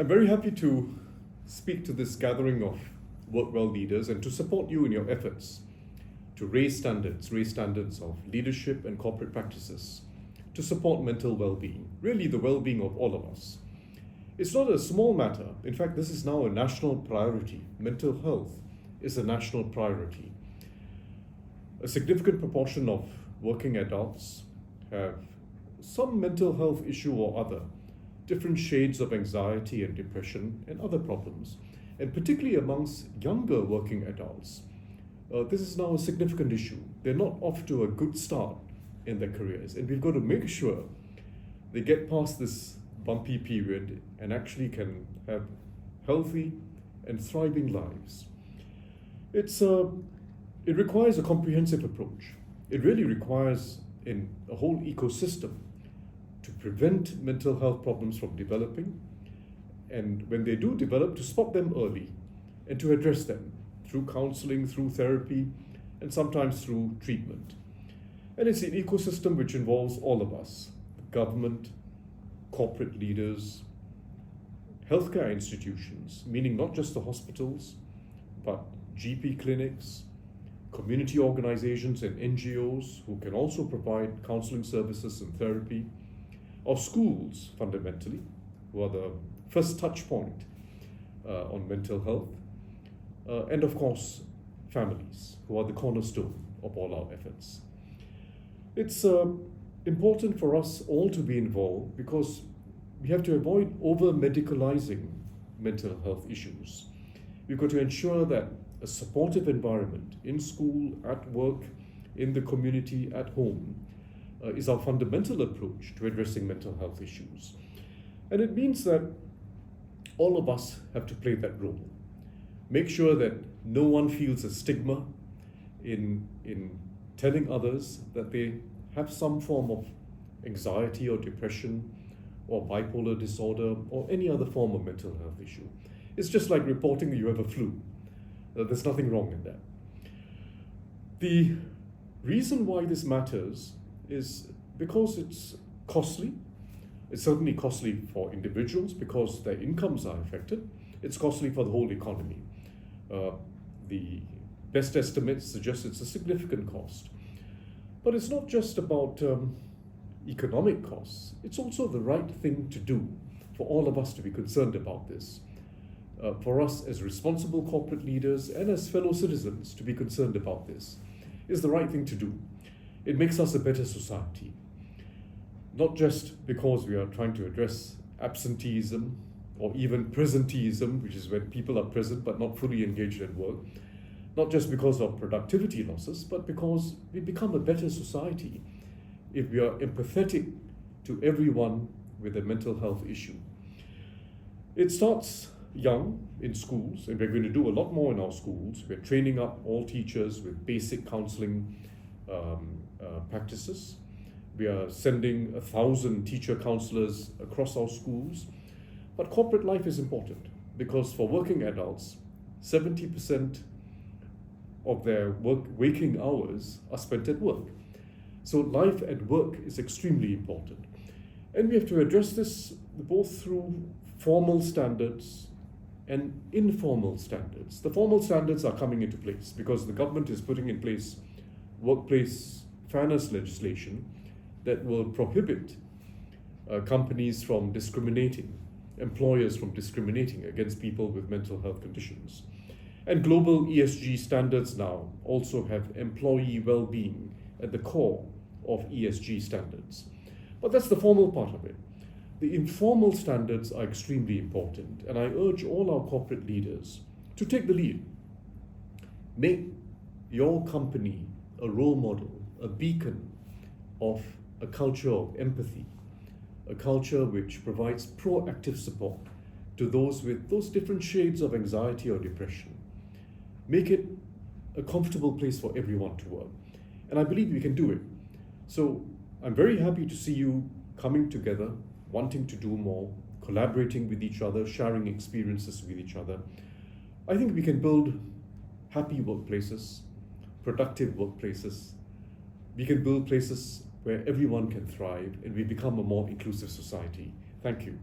I'm very happy to speak to this gathering of WorkWell leaders and to support you in your efforts to raise standards of leadership and corporate practices to support mental well-being, really the well-being of all of us. It's not a small matter. In fact, this is now a national priority. Mental health is a national priority. A significant proportion of working adults have some mental health issue or other, different shades of anxiety and depression and other problems, and particularly amongst younger working adults. This is now a significant issue. They're not off to a good start in their careers, and we've got to make sure they get past this bumpy period and actually can have healthy and thriving lives. It requires a comprehensive approach. It really requires a whole ecosystem to prevent mental health problems from developing, and when they do develop, to spot them early and to address them through counseling, through therapy, and sometimes through treatment. And it's an ecosystem which involves all of us: government, corporate leaders, healthcare institutions, meaning not just the hospitals, but GP clinics, community organizations and NGOs who can also provide counseling services and therapy, or schools, fundamentally, who are the first touch point on mental health, and of course, families, who are the cornerstone of all our efforts. It's important for us all to be involved because we have to avoid over-medicalizing mental health issues. We've got to ensure that a supportive environment in school, at work, in the community, at home, is our fundamental approach to addressing mental health issues. And it means that all of us have to play that role. Make sure that no one feels a stigma in telling others that they have some form of anxiety or depression or bipolar disorder or any other form of mental health issue. It's just like reporting that you have a flu. There's nothing wrong in that. The reason why this matters is because it's costly. It's certainly costly for individuals because their incomes are affected. It's costly for the whole economy. The best estimates suggest it's a significant cost. But it's not just about economic costs. It's also the right thing to do for all of us to be concerned about this. For us as responsible corporate leaders and as fellow citizens to be concerned about this is the right thing to do. It makes us a better society. Not just because we are trying to address absenteeism or even presenteeism, which is when people are present but not fully engaged at work, not just because of productivity losses, but because we become a better society if we are empathetic to everyone with a mental health issue. It starts young in schools, and we're going to do a lot more in our schools. We're training up all teachers with basic counseling practices. We are sending 1,000 teacher counselors across our schools. But corporate life is important because for working adults, 70% of their waking hours are spent at work. So life at work is extremely important. And we have to address this both through formal standards and informal standards. The formal standards are coming into place because the government is putting in place workplace fairness legislation that will prohibit companies from discriminating, employers from discriminating against people with mental health conditions. And global ESG standards now also have employee well-being at the core of ESG standards. But that's the formal part of it. The informal standards are extremely important, and I urge all our corporate leaders to take the lead. Make your company a role model, a beacon of a culture of empathy, a culture which provides proactive support to those with those different shades of anxiety or depression. Make it a comfortable place for everyone to work. And I believe we can do it. So I'm very happy to see you coming together, wanting to do more, collaborating with each other, sharing experiences with each other. I think we can build happy workplaces, productive workplaces. We can build places where everyone can thrive and we become a more inclusive society. Thank you.